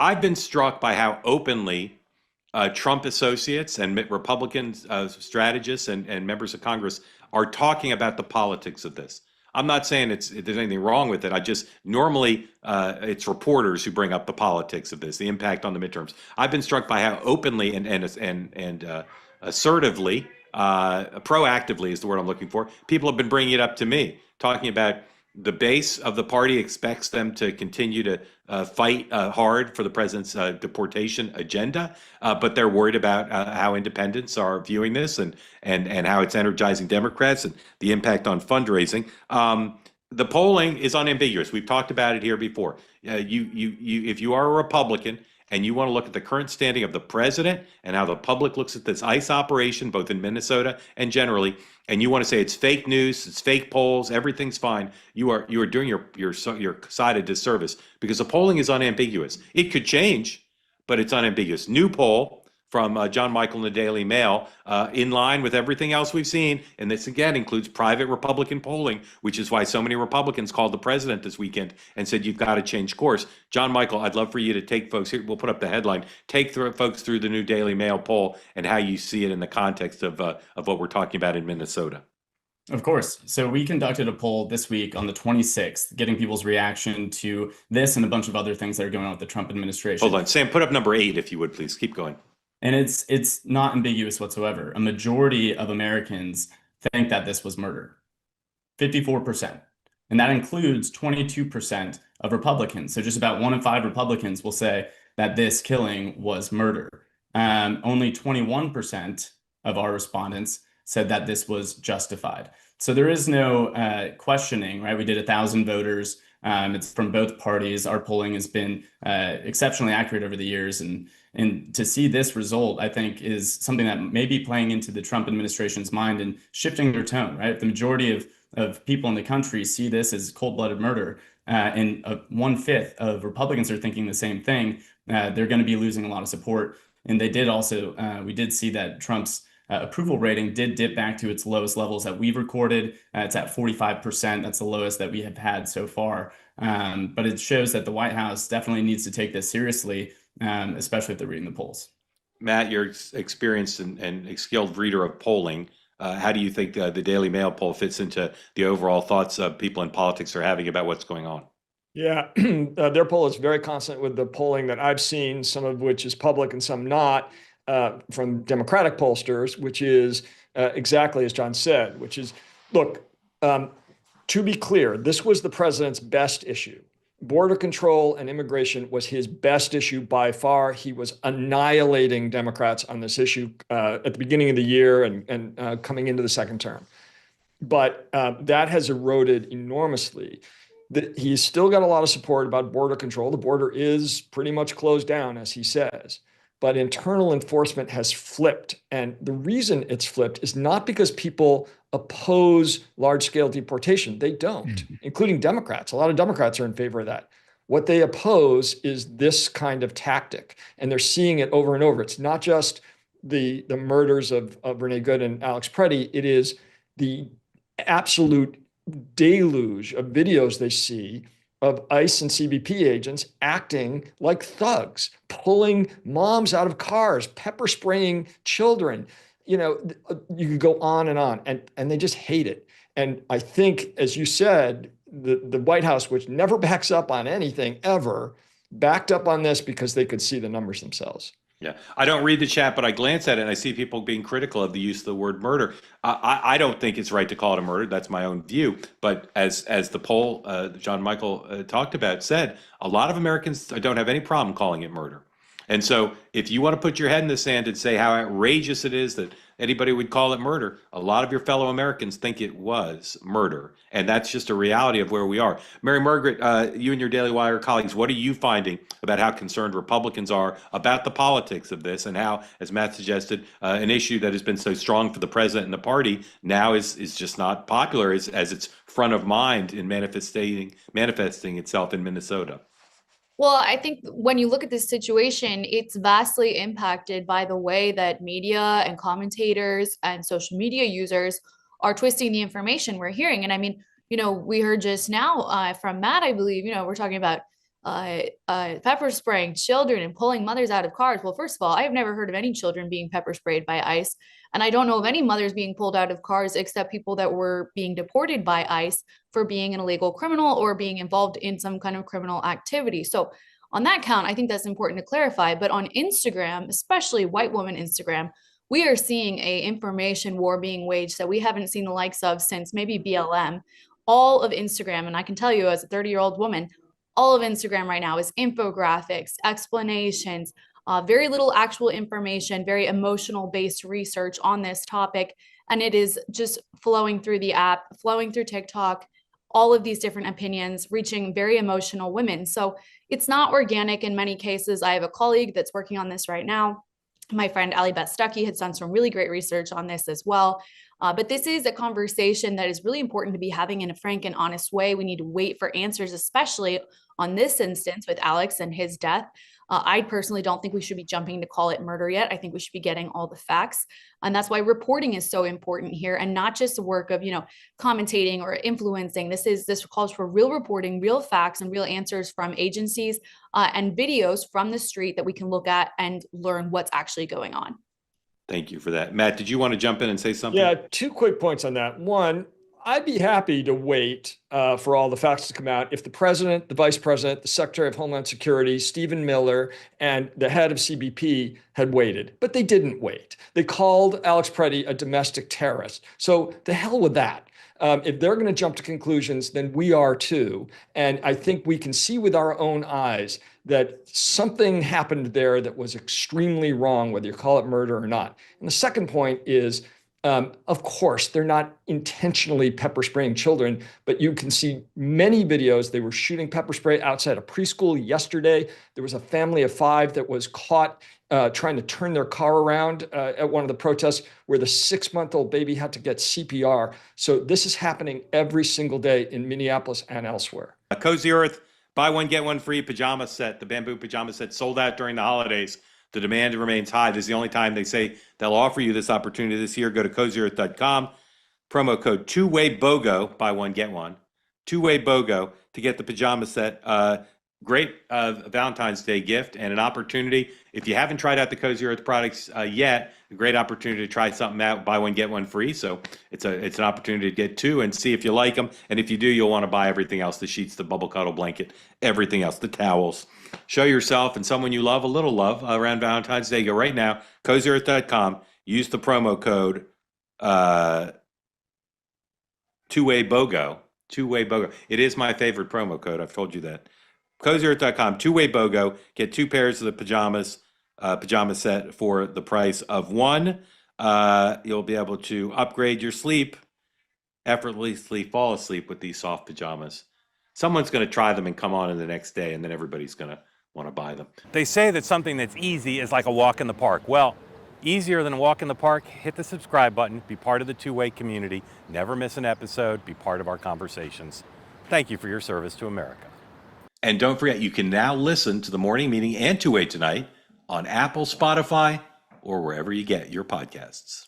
I've been struck by how openly Trump associates and Republican strategists and members of Congress are talking about the politics of this. I'm not saying there's anything wrong with it. I just normally it's reporters who bring up the politics of this, the impact on the midterms. I've been struck by how openly and assertively, proactively is the word I'm looking for. People have been bringing it up to me, talking about the base of the party expects them to continue to fight hard for the president's deportation agenda, but they're worried about how independents are viewing this and how it's energizing Democrats and the impact on fundraising. The polling is unambiguous. We've talked about it here before. If you are a Republican and you want to look at the current standing of the president and how the public looks at this ICE operation, both in Minnesota and generally, and you want to say it's fake news, it's fake polls, everything's fine, you are doing your side a disservice because the polling is unambiguous. It could change, but it's unambiguous. New poll from John Michael in the Daily Mail, in line with everything else we've seen, and this again includes private Republican polling, which is why so many Republicans called the president this weekend and said you've got to change course. John Michael, I'd love for you to take folks here. We'll put up the headline. Take folks through the new Daily Mail poll and how you see it in the context of what we're talking about in Minnesota. Of course. So we conducted a poll this week on the 26th, getting people's reaction to this and a bunch of other things that are going on with the Trump administration. Hold on, Sam, put up number 8 if you would, please. Keep going. And it's not ambiguous whatsoever. A majority of Americans think that this was murder, 54%. And that includes 22% of Republicans. So just about 1 in 5 Republicans will say that this killing was murder. Only 21% of our respondents said that this was justified. So there is no questioning, right? We did 1,000 voters. It's from both parties. Our polling has been exceptionally accurate over the years. And to see this result, I think, is something that may be playing into the Trump administration's mind and shifting their tone, right? If the majority of people in the country see this as cold-blooded murder, and 1/5 of Republicans are thinking the same thing, they're going to be losing a lot of support. And they did also, we did see that Trump's approval rating did dip back to its lowest levels that we've recorded. It's at 45%. That's the lowest that we have had so far. But it shows that the White House definitely needs to take this seriously, especially if they're reading the polls. Matt, you're experienced and skilled reader of polling. How do you think the Daily Mail poll fits into the overall thoughts of people in politics are having about what's going on? Yeah, their poll is very consistent with the polling that I've seen, some of which is public and some not, from Democratic pollsters, which is exactly as John said, which is, look, to be clear, this was the president's best issue. Border control and immigration was his best issue by far. He was annihilating Democrats on this issue at the beginning of the year and coming into the second term. But that has eroded enormously. He's still got a lot of support about border control. The border is pretty much closed down, as he says. But internal enforcement has flipped. And the reason it's flipped is not because people oppose large-scale deportation. They don't, including Democrats. A lot of Democrats are in favor of that. What they oppose is this kind of tactic. And they're seeing it over and over. It's not just the murders of Renee Good and Alex Preddy. It is the absolute deluge of videos they see of ICE and CBP agents acting like thugs, pulling moms out of cars, pepper spraying children. You know, you could go on, and they just hate it. And I think, as you said, the White House, which never backs up on anything ever, backed up on this because they could see the numbers themselves. Yeah, I don't read the chat, but I glance at it and I see people being critical of the use of the word murder. I don't think it's right to call it a murder. That's my own view. But as the poll John Michael talked about said, a lot of Americans don't have any problem calling it murder. And so if you want to put your head in the sand and say how outrageous it is that anybody would call it murder, a lot of your fellow Americans think it was murder. And that's just a reality of where we are. Mary Margaret, you and your Daily Wire colleagues, what are you finding about how concerned Republicans are about the politics of this and how, as Matt suggested, an issue that has been so strong for the president and the party now is just not popular as it's front of mind in manifesting itself in Minnesota? Well, I think when you look at this situation, it's vastly impacted by the way that media and commentators and social media users are twisting the information we're hearing. And I mean, we heard just now from Matt, I believe, we're talking about pepper spraying children and pulling mothers out of cars. Well, first of all, I have never heard of any children being pepper sprayed by ICE. And I don't know of any mothers being pulled out of cars except people that were being deported by ICE for being an illegal criminal or being involved in some kind of criminal activity. So on that count, I think that's important to clarify. But on Instagram, especially white woman Instagram, we are seeing a information war being waged that we haven't seen the likes of since maybe BLM. All of Instagram, and I can tell you as a 30-year-old woman, all of Instagram right now is infographics, explanations, very little actual information, very emotional based research on this topic. And it is just flowing through the app, flowing through TikTok, all of these different opinions, reaching very emotional women. So it's not organic in many cases. I have a colleague that's working on this right now. My friend Ali Beth Stuckey has done some really great research on this as well. But this is a conversation that is really important to be having in a frank and honest way. We need to wait for answers, especially on this instance with Alex and his death. I personally don't think we should be jumping to call it murder yet. I think we should be getting all the facts. And that's why reporting is so important here, and not just the work of, commentating or influencing. This calls for real reporting, real facts, and real answers from agencies and videos from the street that we can look at and learn what's actually going on. Thank you for that. Matt, did you want to jump in and say something? Yeah, two quick points on that. One, I'd be happy to wait for all the facts to come out if the president, the vice president, the secretary of Homeland Security, Stephen Miller, and the head of CBP had waited. But they didn't wait. They called Alex Preddy a domestic terrorist. So the hell with that. If they're going to jump to conclusions, then we are too. And I think we can see with our own eyes that something happened there that was extremely wrong, whether you call it murder or not. And the second point is, of course, they're not intentionally pepper spraying children, but you can see many videos. They were shooting pepper spray outside a preschool yesterday. There was a family of 5 that was caught trying to turn their car around at one of the protests where the 6-month-old baby had to get CPR. So this is happening every single day in Minneapolis and elsewhere. Cozy Earth, buy one, get one free pajama set. The bamboo pajama set sold out during the holidays. The demand remains high. This is the only time they say they'll offer you this opportunity this year. Go to cozyearth.com, promo code two-way BOGO, buy one, get one. Two-way BOGO to get the pajama set. Great Valentine's Day gift and an opportunity. If you haven't tried out the Cozy Earth products yet, a great opportunity to try something out, buy one, get one free. So it's an opportunity to get 2 and see if you like them. And if you do, you'll want to buy everything else, the sheets, the bubble cuddle blanket, everything else, the towels. Show yourself and someone you love a little love around Valentine's Day. Go right now, cozyearth.com. Use the promo code two-way BOGO. Two-way BOGO. It is my favorite promo code. I've told you that. cozyearth.com, two-way BOGO. Get 2 pairs of the pajama set for the price of 1. You'll be able to upgrade your sleep, effortlessly fall asleep with these soft pajamas. Someone's going to try them and come on in the next day, and then everybody's going to want to buy them. They say that something that's easy is like a walk in the park. Well, easier than a walk in the park, hit the subscribe button, be part of the Two-Way community, never miss an episode, be part of our conversations. Thank you for your service to America. And don't forget, you can now listen to the morning meeting and Two-Way Tonight on Apple, Spotify, or wherever you get your podcasts.